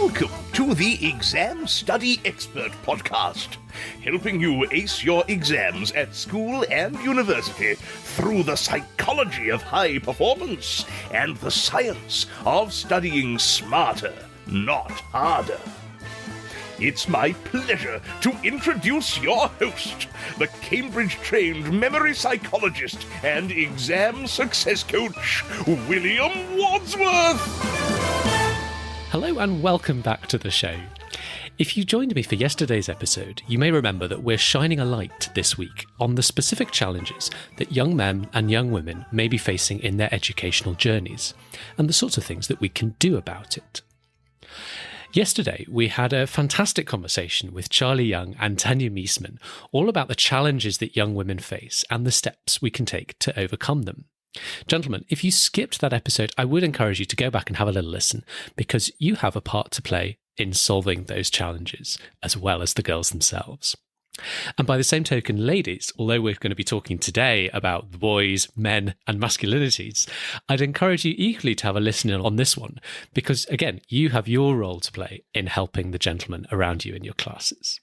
Welcome to the Exam Study Expert Podcast, helping you ace your exams at school and university through the psychology of high performance and the science of studying smarter, not harder. It's my pleasure to introduce your host, the Cambridge-trained memory psychologist and exam success coach, William Wadsworth. Hello and welcome back to the show. If you joined me for yesterday's episode, you may remember that we're shining a light this week on the specific challenges that young men and young women may be facing in their educational journeys, and the sorts of things that we can do about it. Yesterday, we had a fantastic conversation with Charlie Young and Tanya Meisman, all about the challenges that young women face and the steps we can take to overcome them. Gentlemen, if you skipped that episode, I would encourage you to go back and have a little listen, because you have a part to play in solving those challenges, as well as the girls themselves. And by the same token, ladies, although we're going to be talking today about the boys, men, and masculinities, I'd encourage you equally to have a listen in on this one, because again, you have your role to play in helping the gentlemen around you in your classes.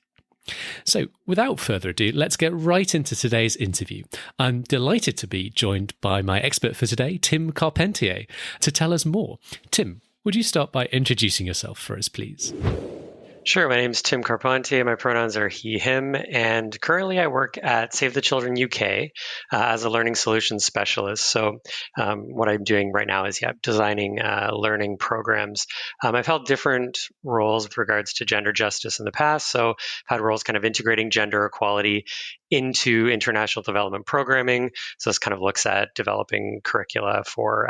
So without further ado, let's get right into today's interview. I'm delighted to be joined by my expert for today, Tim Carpentier, to tell us more. Tim, would you start by introducing yourself for us, please? Sure. My name is Tim Carpentier. My pronouns are he, him, and currently I work at Save the Children UK as a learning solutions specialist. So what I'm doing right now is designing learning programs. I've held different roles with regards to gender justice in the past. So I've had roles kind of integrating gender equality into international development programming. So this kind of looks at developing curricula for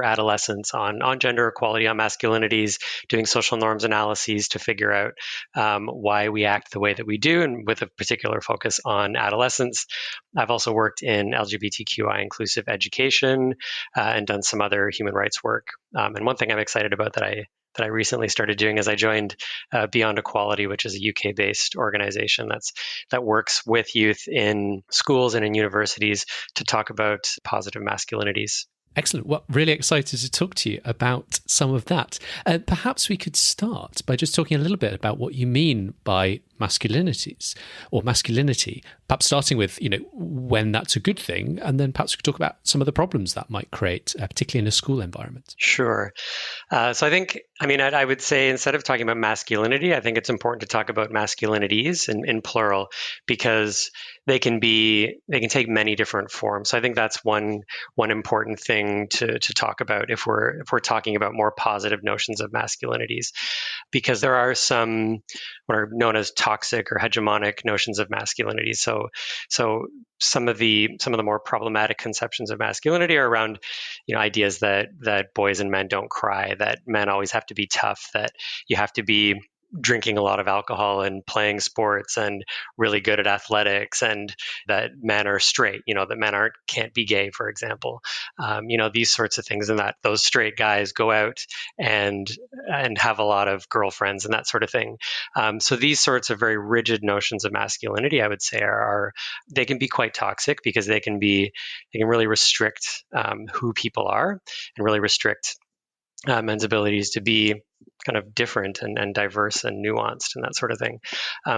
adolescents on gender equality, on masculinities, doing social norms analyses to figure out why we act the way that we do, and with a particular focus on adolescents. I've also worked in LGBTQI inclusive education and done some other human rights work. And one thing I'm excited about that I recently started doing is I joined Beyond Equality, which is a UK-based organization that works with youth in schools and in universities to talk about positive masculinities. Excellent. Well, really excited to talk to you about some of that. Perhaps we could start by just talking a little bit about what you mean by masculinities or masculinity, perhaps starting with, when that's a good thing, and then perhaps we could talk about some of the problems that might create, particularly in a school environment. Sure. So I would say instead of talking about masculinity, I think it's important to talk about masculinities in plural, because they can take many different forms. So I think that's one important thing to talk about if we're talking about more positive notions of masculinities, because there are some what are known as toxic or hegemonic notions of masculinity. So some of the more problematic conceptions of masculinity are around, ideas that boys and men don't cry, that men always have to be tough, that you have to be drinking a lot of alcohol and playing sports and really good at athletics, and that men are straight, that men can't be gay, for example. These sorts of things, and that those straight guys go out and have a lot of girlfriends and that sort of thing. So these sorts of very rigid notions of masculinity, I would say, they can be quite toxic, because they can really restrict who people are, and really restrict men's abilities to be kind of different and diverse and nuanced and that sort of thing.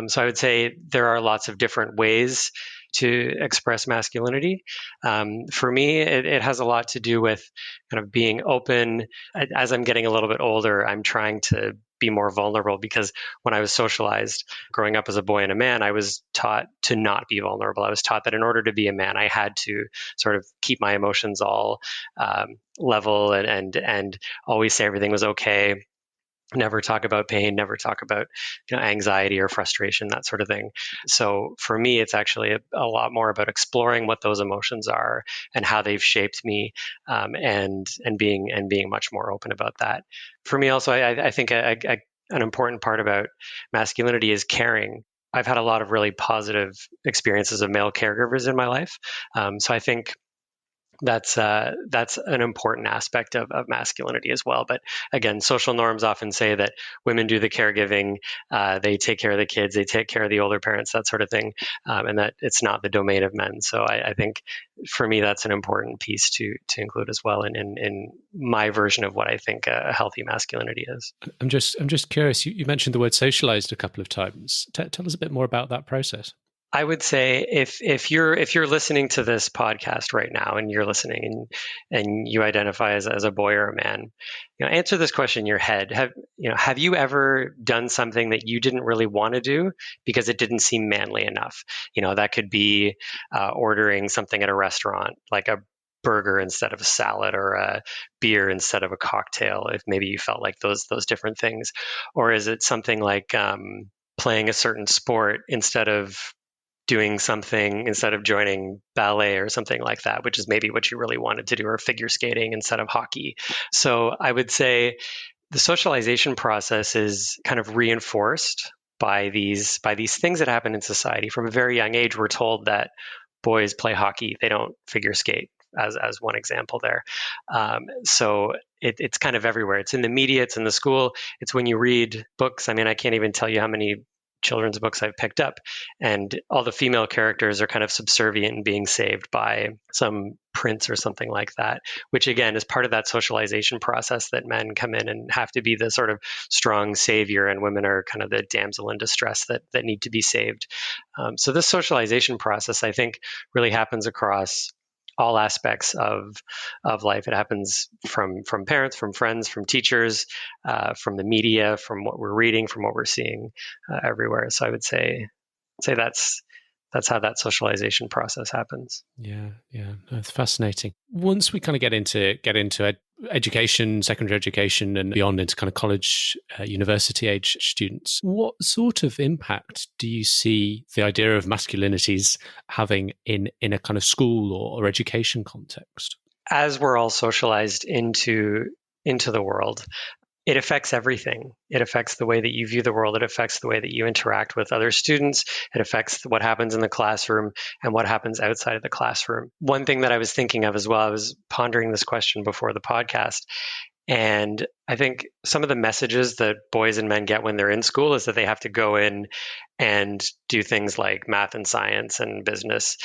So I would say there are lots of different ways to express masculinity. For me, it has a lot to do with kind of being open. As I'm getting a little bit older, I'm trying to be more vulnerable, because when I was socialized growing up as a boy and a man, I was taught to not be vulnerable. I was taught that in order to be a man, I had to sort of keep my emotions all level and always say everything was okay. Never talk about pain, never talk about anxiety or frustration, that sort of thing. So for me, it's actually a lot more about exploring what those emotions are and how they've shaped me, and being much more open about that. For me, also, I think an important part about masculinity is caring. I've had a lot of really positive experiences of male caregivers in my life. So I think that's an important aspect of masculinity as well. But again, social norms often say that women do the caregiving, they take care of the kids, they take care of the older parents, that sort of thing, and that it's not the domain of men. So I think for me, that's an important piece to include as well in my version of what I think a healthy masculinity is. I'm just curious. You mentioned the word socialized a couple of times. Tell us a bit more about that process. I would say if you're listening to this podcast right now and you're listening and you identify as a boy or a man, answer this question in your head. Have you ever done something that you didn't really want to do because it didn't seem manly enough? That could be ordering something at a restaurant, like a burger instead of a salad, or a beer instead of a cocktail, if maybe you felt like those different things. Or is it something like playing a certain sport instead of joining ballet or something like that, which is maybe what you really wanted to do, or figure skating instead of hockey. So I would say the socialization process is kind of reinforced by these things that happen in society. From a very young age, we're told that boys play hockey, they don't figure skate, as one example there. So it's kind of everywhere. It's in the media, it's in the school, it's when you read books. I mean, I can't even tell you how many children's books I've picked up, and all the female characters are kind of subservient and being saved by some prince or something like that, which again is part of that socialization process, that men come in and have to be the sort of strong savior, and women are kind of the damsel in distress that need to be saved. So this socialization process, I think, really happens across all aspects of life. It happens from parents, from friends, from teachers, from the media, from what we're reading, from what we're seeing everywhere. So I would say that's how that socialization process happens. Yeah, it's fascinating. Once we kind of get into education, secondary education, and beyond into kind of college, university age students, what sort of impact do you see the idea of masculinities having in a kind of school or education context? As we're all socialized into the world, it affects everything. It affects the way that you view the world. It affects the way that you interact with other students. It affects what happens in the classroom and what happens outside of the classroom. One thing that I was thinking of as well, I was pondering this question before the podcast, and I think some of the messages that boys and men get when they're in school is that they have to go in and do things like math and science and business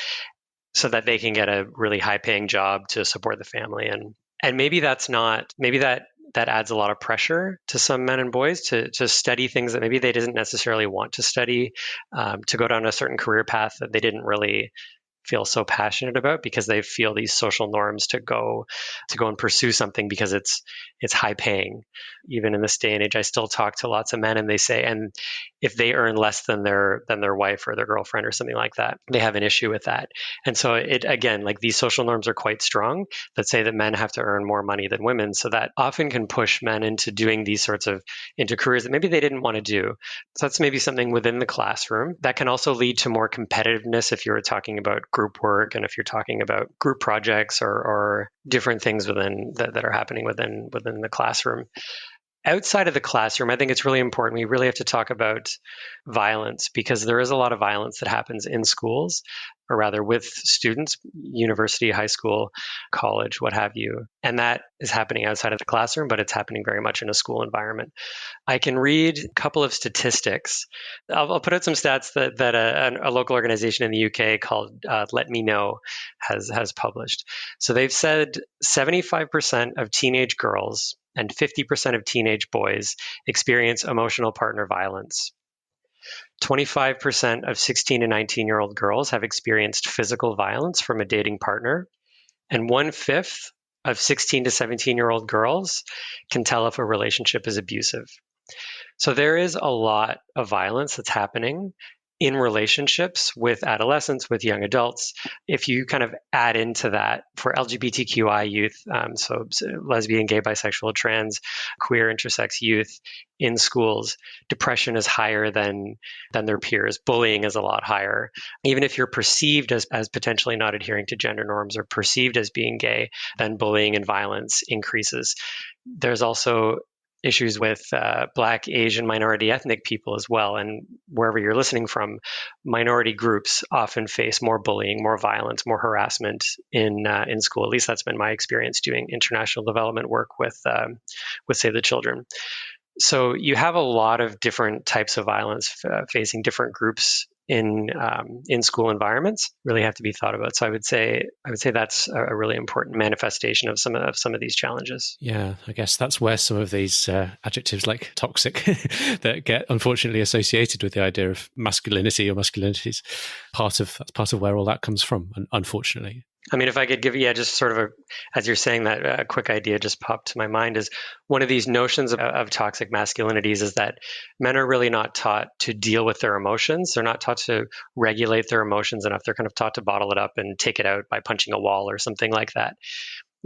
so that they can get a really high-paying job to support the family. And maybe that adds a lot of pressure to some men and boys to study things that maybe they didn't necessarily want to study, to go down a certain career path that they didn't really feel so passionate about, because they feel these social norms to go and pursue something because it's high paying. Even in this day and age, I still talk to lots of men, and they say, and if they earn less than their wife or their girlfriend or something like that, they have an issue with that. And so it, again, like, these social norms are quite strong that say that men have to earn more money than women. So that often can push men into doing these sorts of into careers that maybe they didn't want to do. So that's maybe something within the classroom that can also lead to more competitiveness if you're talking about group work, and if you're talking about group projects or different things within that are happening within the classroom. Outside of the classroom, I think it's really important. We really have to talk about violence, because there is a lot of violence that happens in schools, or rather with students, university, high school, college, what have you. And that is happening outside of the classroom, but it's happening very much in a school environment. I can read a couple of statistics. I'll put out some stats that a local organization in the UK called Let Me Know has published. So they've said 75% of teenage girls and 50% of teenage boys experience emotional partner violence. 25% of 16 to 19-year-old girls have experienced physical violence from a dating partner, and 1/5 of 16 to 17-year-old girls can tell if a relationship is abusive. So there is a lot of violence that's happening in relationships with adolescents, with young adults. If you kind of add into that for LGBTQI youth, so lesbian, gay, bisexual, trans, queer, intersex youth in schools, depression is higher than their peers. Bullying is a lot higher. Even if you're perceived as potentially not adhering to gender norms or perceived as being gay, then bullying and violence increases. There's also issues with Black, Asian, minority ethnic people as well. And wherever you're listening from, minority groups often face more bullying, more violence, more harassment in school. At least that's been my experience doing international development work with Save the Children. So you have a lot of different types of violence facing different groups in school environments. Really have to be thought about. So I would say that's a really important manifestation of some of these challenges. Yeah, I guess that's where some of these adjectives like toxic that get unfortunately associated with the idea of masculinity or masculinities, that's part of where all that comes from, unfortunately. I mean, if I could give you just sort of as you're saying that, a quick idea just popped to my mind is one of these notions of toxic masculinities is that men are really not taught to deal with their emotions. They're not taught to regulate their emotions enough. They're kind of taught to bottle it up and take it out by punching a wall or something like that.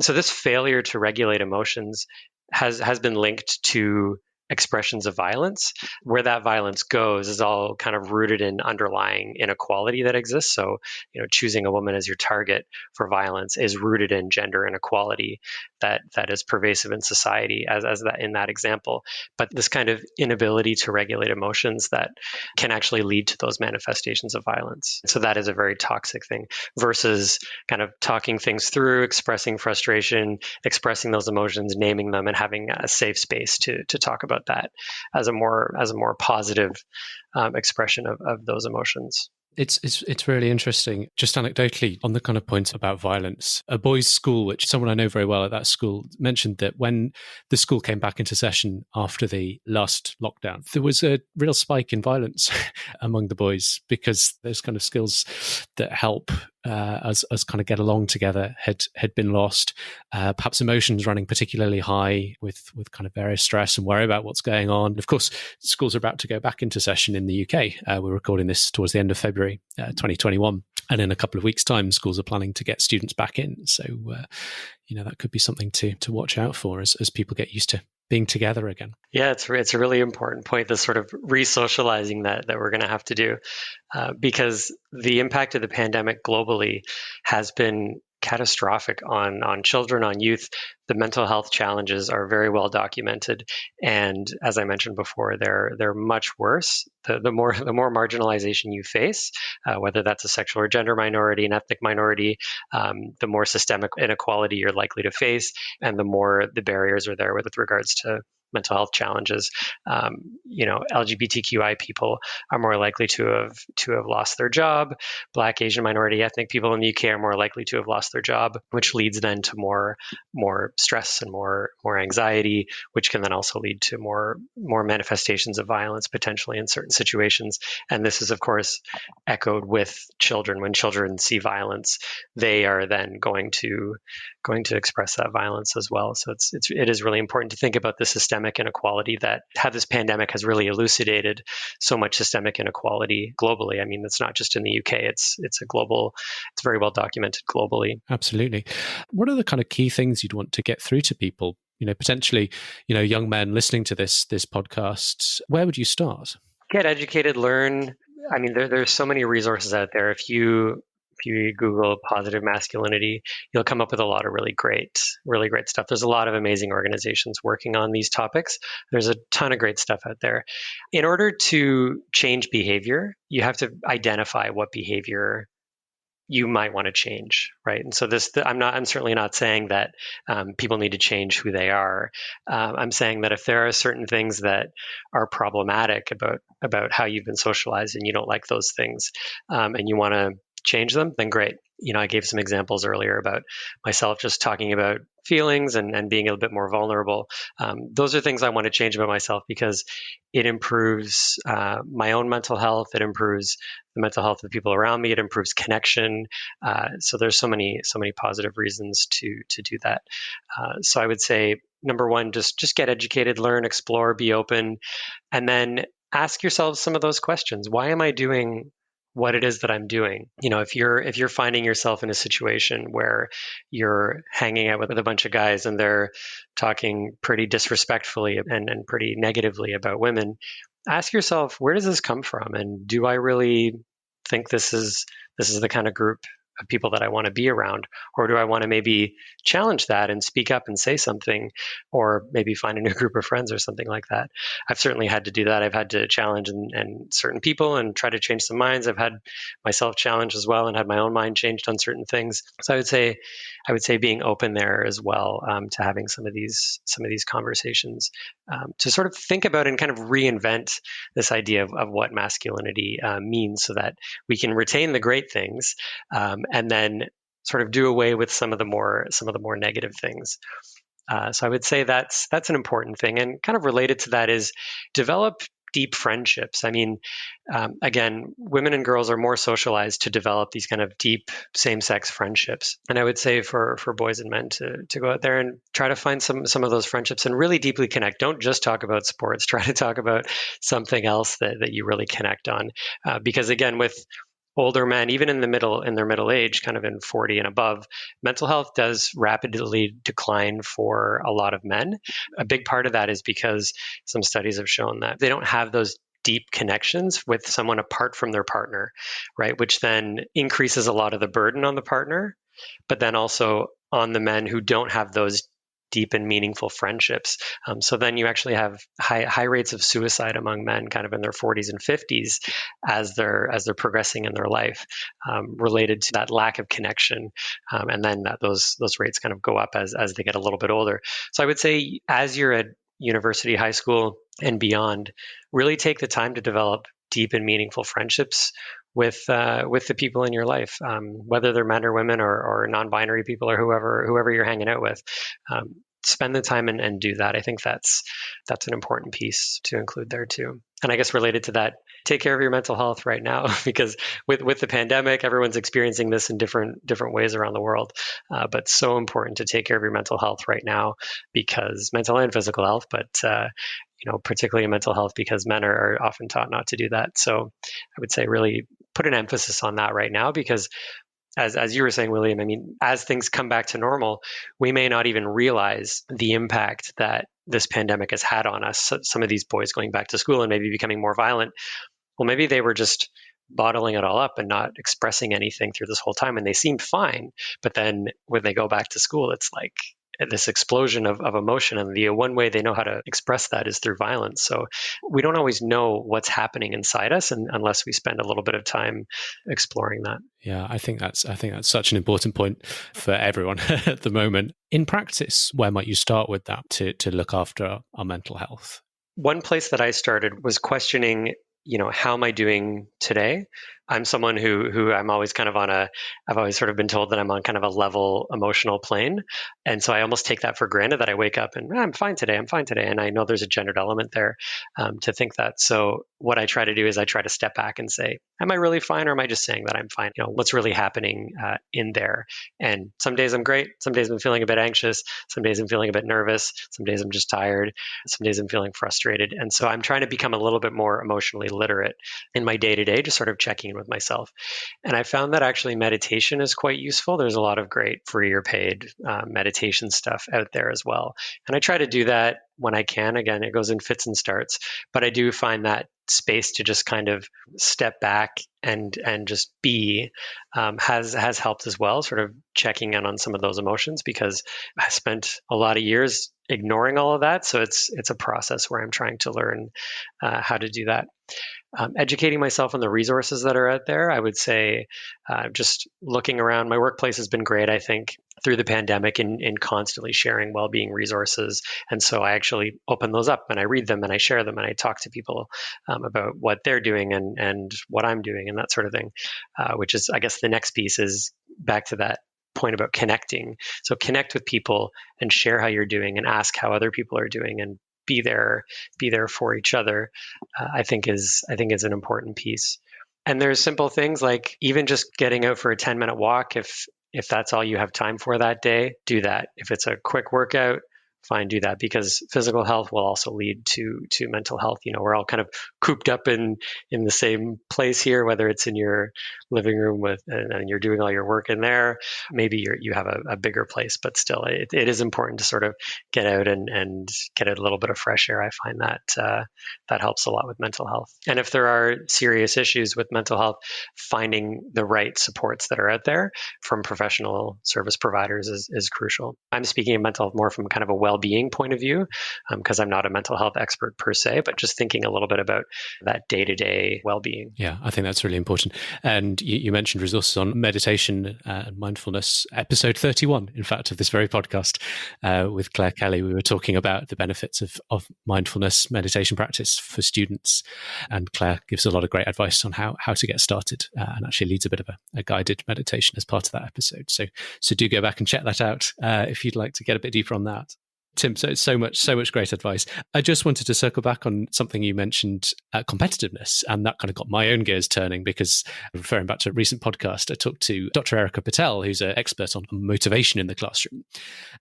So this failure to regulate emotions has been linked to expressions of violence. Where that violence goes is all kind of rooted in underlying inequality that exists. So, choosing a woman as your target for violence is rooted in gender inequality that is pervasive in society, as that in that example. But this kind of inability to regulate emotions that can actually lead to those manifestations of violence. So that is a very toxic thing versus kind of talking things through, expressing frustration, expressing those emotions, naming them, and having a safe space to talk about that as a more positive expression of those emotions. It's really interesting. Just anecdotally, on the kind of point about violence, a boys' school, which someone I know very well at that school, mentioned that when the school came back into session after the last lockdown, there was a real spike in violence among the boys because those kind of skills that help us kind of get along together had been lost. Perhaps emotions running particularly high with kind of various stress and worry about what's going on. Of course, schools are about to go back into session in the UK. We're recording this towards the end of February 2021. And in a couple of weeks' time, schools are planning to get students back in. So, that could be something to watch out for as people get used to being together again. Yeah, it's a really important point, this sort of re-socializing that we're going to have to do, because the impact of the pandemic globally has been catastrophic on children, on youth. The mental health challenges are very well documented, and as I mentioned before, they're much worse. The more marginalization you face, whether that's a sexual or gender minority, an ethnic minority, the more systemic inequality you're likely to face, and the more the barriers are there with regards to mental health challenges. LGBTQI people are more likely to have lost their job. Black, Asian, minority ethnic people in the UK are more likely to have lost their job, which leads then to more stress and more anxiety, which can then also lead to more manifestations of violence potentially in certain situations. And this is, of course, echoed with children. When children see violence, they are then going to express that violence as well. So it is really important to think about the systemic inequality that how this pandemic has really elucidated so much systemic inequality globally. I mean, it's not just in the UK, it's very well documented globally. Absolutely. What are the kind of key things you'd want to get through to people? Potentially, young men listening to this podcast, where would you start? Get educated, learn. I mean, there's so many resources out there. If you Google positive masculinity, you'll come up with a lot of really great stuff. There's a lot of amazing organizations working on these topics. There's a ton of great stuff out there. In order to change behavior, you have to identify what behavior you might want to change, right? And so I'm certainly not saying that people need to change who they are. I'm saying that if there are certain things that are problematic about how you've been socialized and you don't like those things, and you want to change them, then great. I gave some examples earlier about myself just talking about feelings and being a little bit more vulnerable. Those are things I want to change about myself because it improves my own mental health. It improves the mental health of the people around me. It improves connection. So there's so many positive reasons to do that. So I would say, number one, just get educated, learn, explore, be open, and then ask yourself some of those questions. Why am I doing what it is that I'm doing? If you're finding yourself in a situation where you're hanging out with a bunch of guys and they're talking pretty disrespectfully and pretty negatively about women, ask yourself, where does this come from? And do I really think this is the kind of group people that I want to be around? Or do I want to maybe challenge that and speak up and say something, or maybe find a new group of friends or something like that? I've certainly had to do that. I've had to challenge and certain people and try to change some minds. I've had myself challenged as well and had my own mind changed on certain things. So I would say being open there as well, to having some of these conversations, to sort of think about and kind of reinvent this idea of what masculinity means, so that we can retain the great things, and then sort of do away with some of the more negative things. So I would say that's an important thing. And kind of related to that is develop deep friendships. I mean, again, women and girls are more socialized to develop these kind of deep same-sex friendships. And I would say for boys and men to go out there and try to find some of those friendships and really deeply connect. Don't just talk about sports. Try to talk about something else that you really connect on. Because again, with older men, even in their middle age, kind of in 40 and above, mental health does rapidly decline for a lot of men. A big part of that is because some studies have shown that they don't have those deep connections with someone apart from their partner, right? Which then increases a lot of the burden on the partner, but then also on the men who don't have those deep and meaningful friendships. So then you actually have high rates of suicide among men kind of in their 40s and 50s as they're progressing in their life, related to that lack of connection. And then those rates kind of go up as they get a little bit older. So I would say as you're at university, high school, and beyond, really take the time to develop deep and meaningful friendships with the people in your life, whether they're men or women or non-binary people or whoever you're hanging out with. Spend the time and do that. I think that's an important piece to include there too. And I guess related to that, take care of your mental health right now, because with the pandemic, everyone's experiencing this in different ways around the world. But so important to take care of your mental health right now, because mental and physical health, but particularly in mental health, because men are often taught not to do that. So I would say really put an emphasis on that right now, because as you were saying, William, I mean, as things come back to normal, we may not even realize the impact that this pandemic has had on us. So some of these boys going back to school and maybe becoming more violent, well, maybe they were just bottling it all up and not expressing anything through this whole time, and they seemed fine. But then when they go back to school, it's like this explosion of emotion, and the one way they know how to express that is through violence. So we don't always know what's happening inside us, and unless we spend a little bit of time exploring that. Yeah, I think that's such an important point for everyone at the moment. In practice, where might you start with that to look after our mental health? One place that I started was questioning, how am I doing today? I'm someone who I'm always kind of I've always sort of been told that I'm on kind of a level emotional plane. And so I almost take that for granted, that I wake up and I'm fine today. And I know there's a gendered element there, to think that. So what I try to do is I try to step back and say, am I really fine, or am I just saying that I'm fine? What's really happening in there? And some days I'm great. Some days I'm feeling a bit anxious. Some days I'm feeling a bit nervous. Some days I'm just tired. Some days I'm feeling frustrated. And so I'm trying to become a little bit more emotionally literate in my day-to-day, just sort of checking in with myself. And I found that actually meditation is quite useful. There's a lot of great free or paid meditation stuff out there as well. And I try to do that when I can. Again, it goes in fits and starts, but I do find that space to just kind of step back and just be has helped as well, sort of checking in on some of those emotions, because I spent a lot of years ignoring all of that. So it's a process where I'm trying to learn how to do that. Educating myself on the resources that are out there. I would say just looking around. My workplace has been great, I think, through the pandemic in constantly sharing well-being resources. And so I actually open those up and I read them and I share them and I talk to people about what they're doing and what I'm doing and that sort of thing, which is, I guess, the next piece is back to that point about connecting. So connect with people and share how you're doing and ask how other people are doing and be there for each other. I think is an important piece. And there's simple things like even just getting out for a 10-minute walk. If that's all you have time for that day, do that. If it's a quick workout, do that, because physical health will also lead to mental health. We're all kind of cooped up in the same place here, whether it's in your living room and you're doing all your work in there. Maybe you have a bigger place, but still, it is important to sort of get out and get a little bit of fresh air. I find that that helps a lot with mental health. And if there are serious issues with mental health, finding the right supports that are out there from professional service providers is crucial. I'm speaking of mental health more from kind of a well-being point of view, because I'm not a mental health expert per se, but just thinking a little bit about that day-to-day well-being. Yeah, I think that's really important. And you mentioned resources on meditation and mindfulness, episode 31, in fact, of this very podcast with Claire Kelly. We were talking about the benefits of mindfulness meditation practice for students. And Claire gives a lot of great advice on how to get started, and actually leads a bit of a guided meditation as part of that episode. So do go back and check that out if you'd like to get a bit deeper on that. Tim, so much great advice. I just wanted to circle back on something you mentioned, competitiveness, and that kind of got my own gears turning, because referring back to a recent podcast, I talked to Dr. Erica Patel, who's an expert on motivation in the classroom.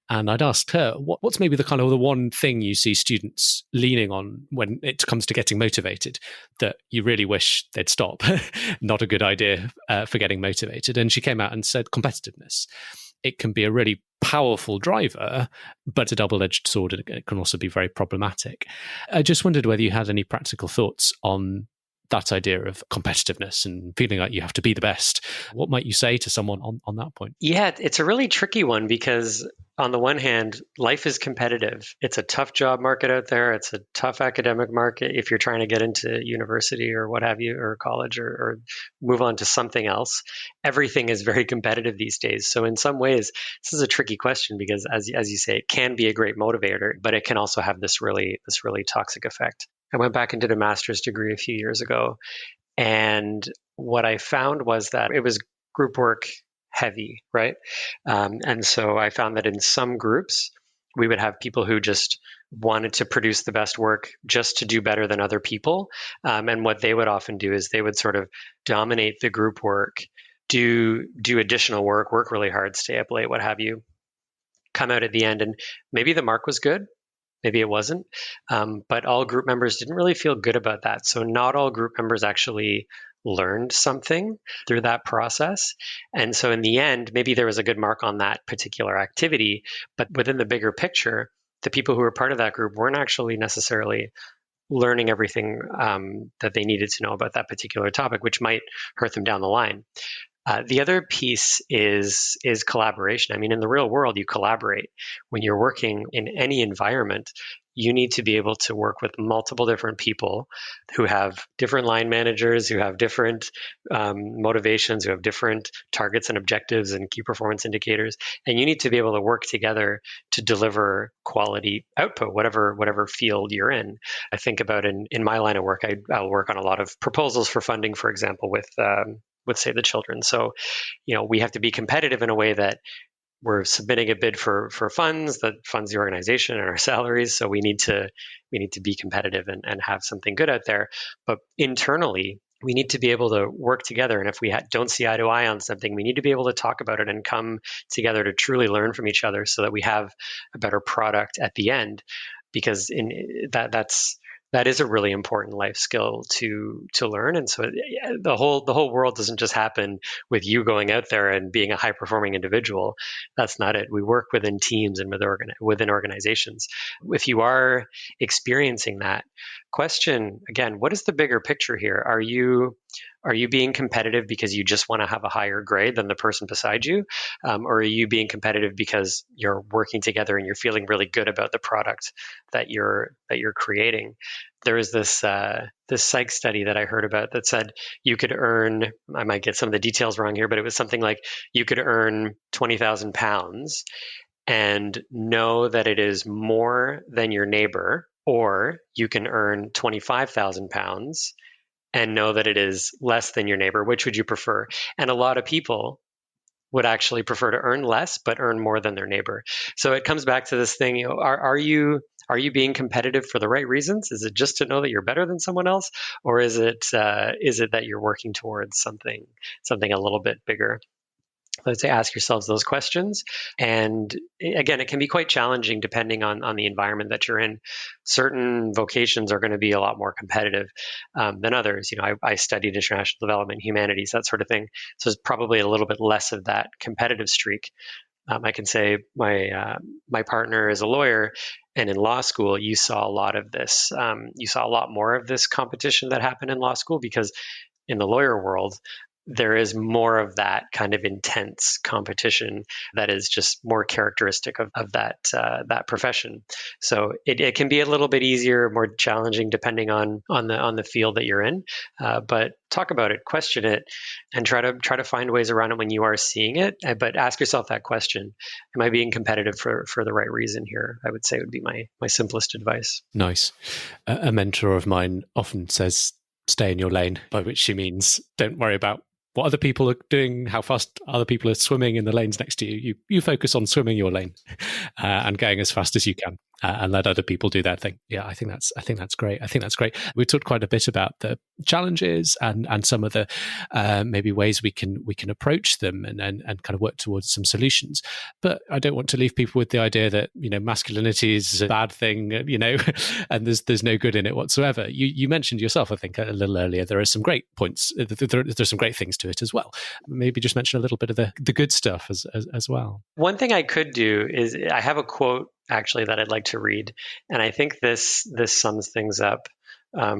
And I'd asked her, what's maybe the one thing you see students leaning on when it comes to getting motivated that you really wish they'd stop? Not a good idea for getting motivated. And she came out and said competitiveness. It can be a really powerful driver, but a double-edged sword, and it can also be very problematic. I just wondered whether you had any practical thoughts on that idea of competitiveness and feeling like you have to be the best. What might you say to someone on that point? Yeah, it's a really tricky one, because on the one hand, life is competitive. It's a tough job market out there. It's a tough academic market if you're trying to get into university or what have you, or college, or move on to something else. Everything is very competitive these days. So in some ways, this is a tricky question, because as you say, it can be a great motivator, but it can also have this really toxic effect. I went back and did a master's degree a few years ago, and what I found was that it was group work heavy, right? And so I found that in some groups, we would have people who just wanted to produce the best work just to do better than other people. And what they would often do is they would sort of dominate the group work, do additional work really hard, stay up late, what have you, come out at the end, and maybe the mark was good. Maybe it wasn't, but all group members didn't really feel good about that. So not all group members actually learned something through that process. And so in the end, maybe there was a good mark on that particular activity, but within the bigger picture, the people who were part of that group weren't actually necessarily learning everything that they needed to know about that particular topic, which might hurt them down the line. The other piece is collaboration. I mean, in the real world, you collaborate. When you're working in any environment, you need to be able to work with multiple different people who have different line managers, who have different motivations, who have different targets and objectives and key performance indicators. And you need to be able to work together to deliver quality output, whatever field you're in. I think about in my line of work, I'll work on a lot of proposals for funding, for example, with Save the Children. So, we have to be competitive in a way that we're submitting a bid for funds that funds the organization and our salaries. So we need to be competitive and have something good out there. But internally, we need to be able to work together. And if we don't see eye to eye on something, we need to be able to talk about it and come together to truly learn from each other so that we have a better product at the end. Because that is a really important life skill to learn. And so the whole world doesn't just happen with you going out there and being a high performing individual. That's not it. We work within teams and within organizations. If you are experiencing that, question again, what is the bigger picture here? Are you being competitive because you just want to have a higher grade than the person beside you? Or are you being competitive because you're working together and you're feeling really good about the product that you're creating? There is this psych study that I heard about that said you could earn, I might get some of the details wrong here, but it was something like you could earn £20,000 and know that it is more than your neighbor, or you can earn £25,000 and know that it is less than your neighbor. Which would you prefer? And a lot of people would actually prefer to earn less, but earn more than their neighbor. So it comes back to this thing, are you being competitive for the right reasons? Is it just to know that you're better than someone else? Or is it that you're working towards something a little bit bigger? let's say, ask yourselves those questions. And again, it can be quite challenging depending on the environment that you're in. Certain vocations are going to be a lot more competitive than others. I studied international development, humanities, that sort of thing. So there's probably a little bit less of that competitive streak. I can say my partner is a lawyer, and in law school, you saw a lot of this. You saw a lot more of this competition that happened in law school because in the lawyer world, there is more of that kind of intense competition that is just more characteristic of that profession. So it can be a little bit easier, more challenging depending on the field that you're in. But talk about it, question it, and try to find ways around it when you are seeing it. But ask yourself that question: am I being competitive for the right reason here? I would say would be my simplest advice. Nice. A mentor of mine often says, "Stay in your lane," by which she means don't worry about what other people are doing, how fast other people are swimming in the lanes next to you. You focus on swimming your lane and going as fast as you can, and let other people do their thing. Yeah, I think that's great. We talked quite a bit about the challenges and some of the maybe ways we can approach them and kind of work towards some solutions. But I don't want to leave people with the idea that masculinity is a bad thing, and there's no good in it whatsoever. You mentioned yourself, I think, a little earlier. There are some great points. There's some great things to it as well. Maybe just mention a little bit of the good stuff as well. One thing I could do is I have a quote actually that I'd like to read, and I think this sums things up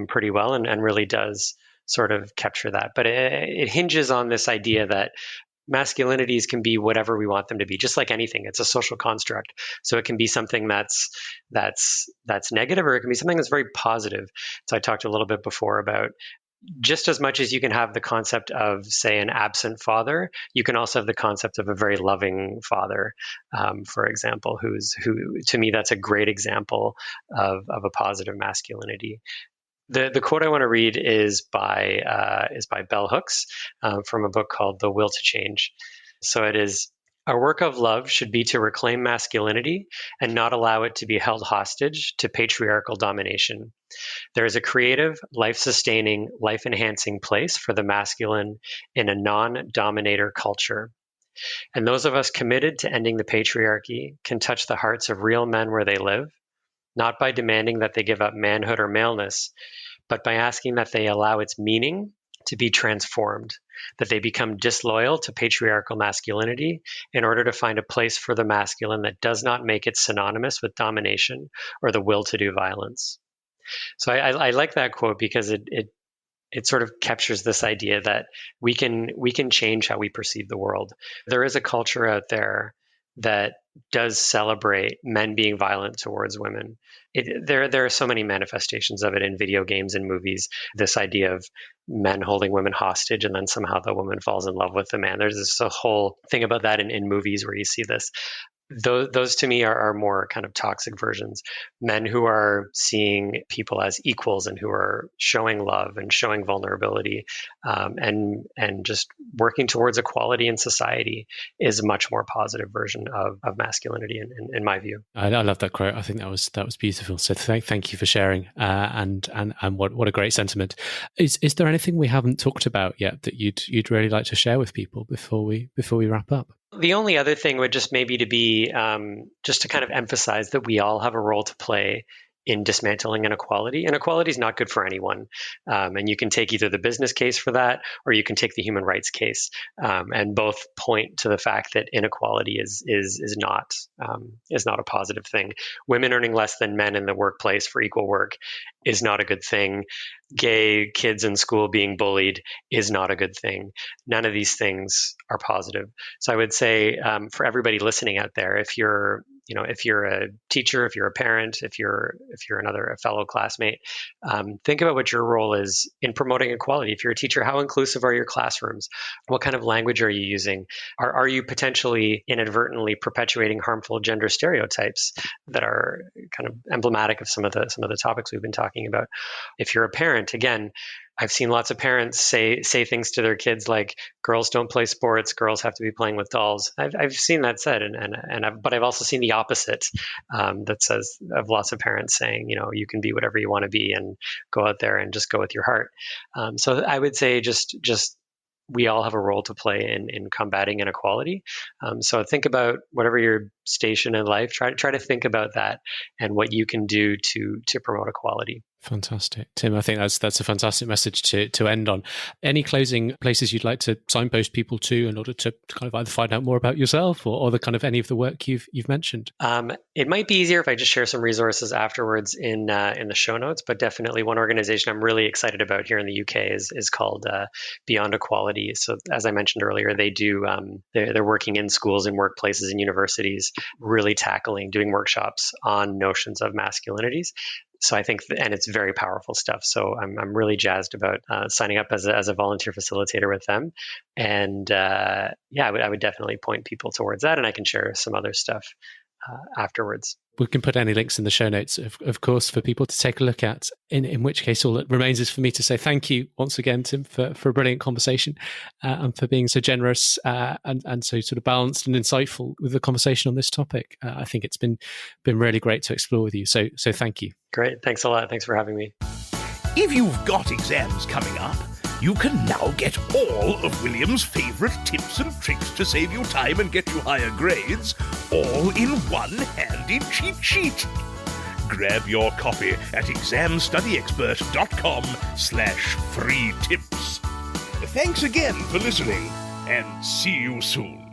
pretty well and really does sort of capture that. But it hinges on this idea that masculinities can be whatever we want them to be, just like anything. It's a social construct. So it can be something that's negative, or it can be something that's very positive. So I talked a little bit before about just as much as you can have the concept of, say, an absent father, you can also have the concept of a very loving father, for example, who to me, that's a great example of a positive masculinity. The quote I want to read is by Bell Hooks from a book called The Will to Change. So it is: our work of love should be to reclaim masculinity and not allow it to be held hostage to patriarchal domination. There is a creative, life-sustaining, life-enhancing place for the masculine in a non-dominator culture. And those of us committed to ending the patriarchy can touch the hearts of real men where they live, not by demanding that they give up manhood or maleness, but by asking that they allow its meaning to be transformed, that they become disloyal to patriarchal masculinity in order to find a place for the masculine that does not make it synonymous with domination or the will to do violence. So I like that quote because it sort of captures this idea that we can change how we perceive the world. There is a culture out there that does celebrate men being violent towards women. There are so many manifestations of it in video games and movies. This idea of men holding women hostage and then somehow the woman falls in love with the man. There's this a whole thing about that in movies where you see this. Those to me are more kind of toxic versions. Men who are seeing people as equals and who are showing love and showing vulnerability and just working towards equality in society is a much more positive version of masculinity in my view. I love that quote. I think that was beautiful. So thank you for sharing and what a great sentiment. Is there anything we haven't talked about yet that you'd really like to share with people before we wrap up? The only other thing would just maybe to be just to kind of emphasize that we all have a role to play in dismantling inequality. Inequality is not good for anyone. And you can take either the business case for that, or you can take the human rights case. And both point to the fact that inequality is not a positive thing. Women earning less than men in the workplace for equal work is not a good thing. Gay kids in school being bullied is not a good thing. None of these things are positive. So I would say for everybody listening out there, if you're a teacher, if you're a parent, if you're a fellow classmate, think about what your role is in promoting equality. If you're a teacher, how inclusive are your classrooms? What kind of language are you using? Are you potentially inadvertently perpetuating harmful gender stereotypes that are kind of emblematic of some of the topics we've been talking about? If you're a parent, again, I've seen lots of parents say things to their kids like, "Girls don't play sports. Girls have to be playing with dolls." I've seen that said, but I've also seen the opposite that says of lots of parents saying, you can be whatever you want to be and go out there and just go with your heart. So I would say just we all have a role to play in combating inequality. So think about whatever your station in life, try to think about that and what you can do to promote equality. Fantastic. Tim, I think that's a fantastic message to end on. Any closing places you'd like to signpost people to in order to kind of either find out more about yourself or the kind of any of the work you've mentioned? It might be easier if I just share some resources afterwards in the show notes, but definitely one organization I'm really excited about here in the UK is called Beyond Equality. So as I mentioned earlier, they do they're working in schools and workplaces and universities, really doing workshops on notions of masculinities. So I think, and it's very powerful stuff. So I'm really jazzed about signing up as a volunteer facilitator with them. And I would definitely point people towards that, and I can share some other stuff afterwards. We can put any links in the show notes, of course, for people to take a look at, in which case all that remains is for me to say thank you once again, Tim, for a brilliant conversation and for being so generous and so sort of balanced and insightful with the conversation on this topic. I think it's been really great to explore with you. So thank you. Great. Thanks a lot. Thanks for having me. If you've got exams coming up, you can now get all of William's favourite tips and tricks to save you time and get you higher grades, all in one handy cheat sheet. Grab your copy at examstudyexpert.com/free tips. Thanks again for listening, and see you soon.